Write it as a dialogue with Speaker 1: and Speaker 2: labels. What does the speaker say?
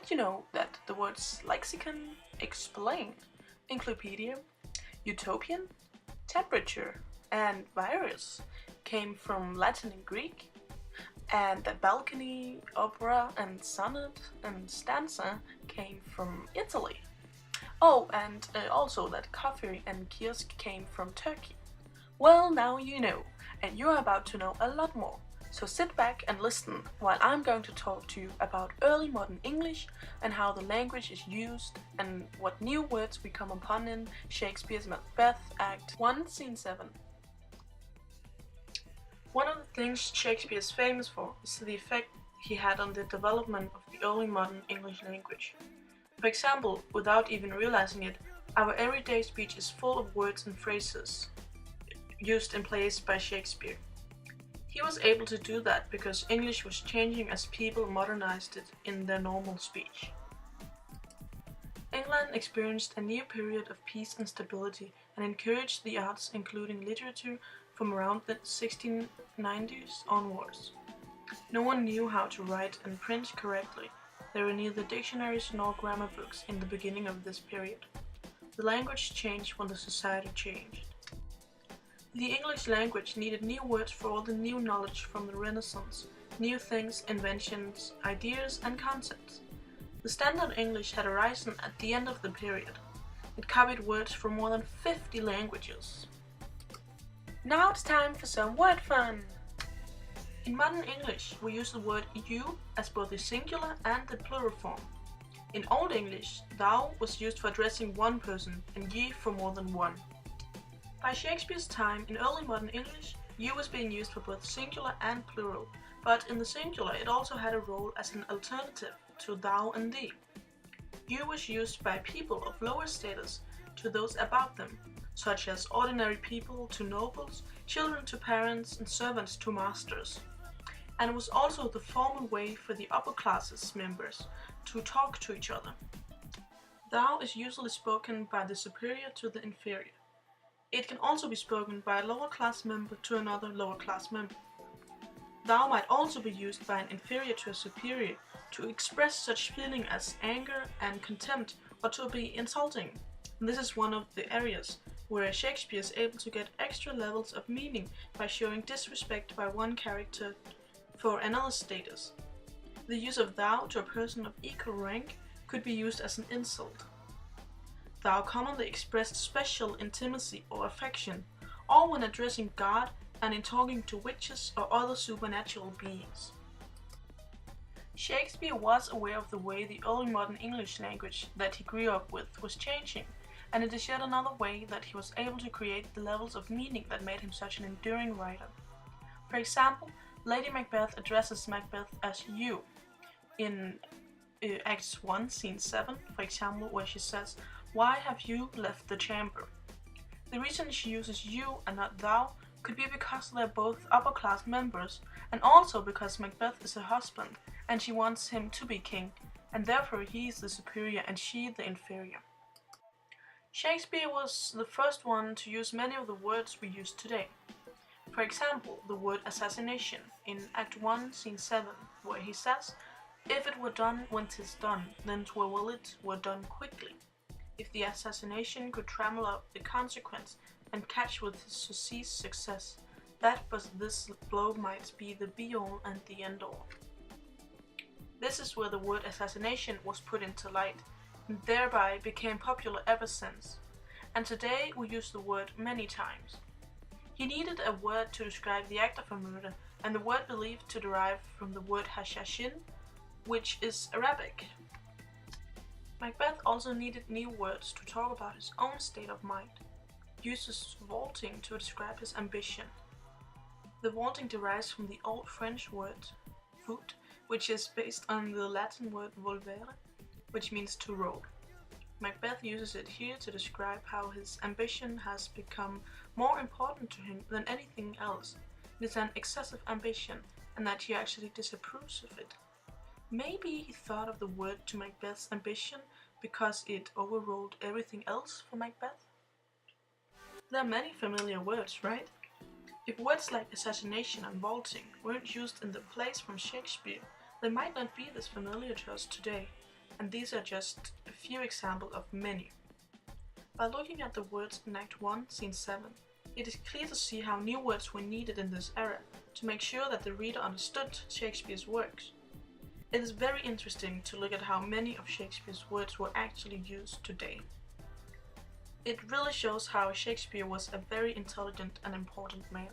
Speaker 1: Did you know that the words lexicon, explain, encyclopedia, utopian, temperature, and virus came from Latin and Greek? And that balcony, opera, and sonnet and stanza came from Italy? Oh, and also that coffee and kiosk came from Turkey. Well, now you know, and you're about to know a lot more. So sit back and listen while I'm going to talk to you about early modern English and how the language is used and what new words we come upon in Shakespeare's Macbeth Act 1, Scene 7. One of the things Shakespeare is famous for is the effect he had on the development of the early modern English language. For example, without even realizing it, our everyday speech is full of words and phrases used in plays by Shakespeare. He was able to do that because English was changing as people modernized it in their normal speech. England experienced a new period of peace and stability and encouraged the arts, including literature, from around the 1690s onwards. No one knew how to write and print correctly. There were neither dictionaries nor grammar books in the beginning of this period. The language changed when the society changed. The English language needed new words for all the new knowledge from the Renaissance, new things, inventions, ideas, and concepts. The standard English had arisen at the end of the period. It copied words from more than 50 languages. Now it's time for some word fun! In modern English, we use the word you as both the singular and the plural form. In Old English, thou was used for addressing one person and ye for more than one. By Shakespeare's time, in early modern English, you was being used for both singular and plural, but in the singular it also had a role as an alternative to thou and thee. You was used by people of lower status to those above them, such as ordinary people to nobles, children to parents, and servants to masters. And it was also the formal way for the upper classes members to talk to each other. Thou is usually spoken by the superior to the inferior. It can also be spoken by a lower class member to another lower class member. Thou might also be used by an inferior to a superior to express such feeling as anger and contempt or to be insulting. And this is one of the areas where Shakespeare is able to get extra levels of meaning by showing disrespect by one character for another status. The use of thou to a person of equal rank could be used as an insult. Thou commonly expressed special intimacy or affection, or when addressing God and in talking to witches or other supernatural beings. Shakespeare was aware of the way the early modern English language that he grew up with was changing, and it is yet another way that he was able to create the levels of meaning that made him such an enduring writer. For example, Lady Macbeth addresses Macbeth as you in Act 1, Scene 7, for example, where she says, "Why have you left the chamber?" The reason she uses you and not thou could be because they're both upper class members, and also because Macbeth is her husband and she wants him to be king, and therefore he is the superior and she the inferior. Shakespeare was the first one to use many of the words we use today. For example, the word assassination in Act 1, Scene 7, where he says, "If it were done when 'tis done, then 'twere well it were done quickly." If the assassination could trammel up the consequence and catch with surcease success, that but this blow might be the be-all and the end-all. This is where the word assassination was put into light, and thereby became popular ever since. And today we use the word many times. He needed a word to describe the act of a murder, and the word believed to derive from the word hashashin, which is Arabic. Macbeth also needed new words to talk about his own state of mind. He uses vaulting to describe his ambition. The vaulting derives from the old French word voûte, which is based on the Latin word volvere, which means to roll. Macbeth uses it here to describe how his ambition has become more important to him than anything else. It is an excessive ambition, and that he actually disapproves of it. Maybe he thought of the word to Macbeth's ambition because it overruled everything else for Macbeth? There are many familiar words, right? If words like assassination and vaulting weren't used in the plays from Shakespeare, they might not be this familiar to us today. and these are just a few examples of many. By looking at the words in Act 1, Scene 7, it is clear to see how new words were needed in this era to make sure that the reader understood Shakespeare's works. It is very interesting to look at how many of Shakespeare's words were actually used today. It really shows how Shakespeare was a very intelligent and important man.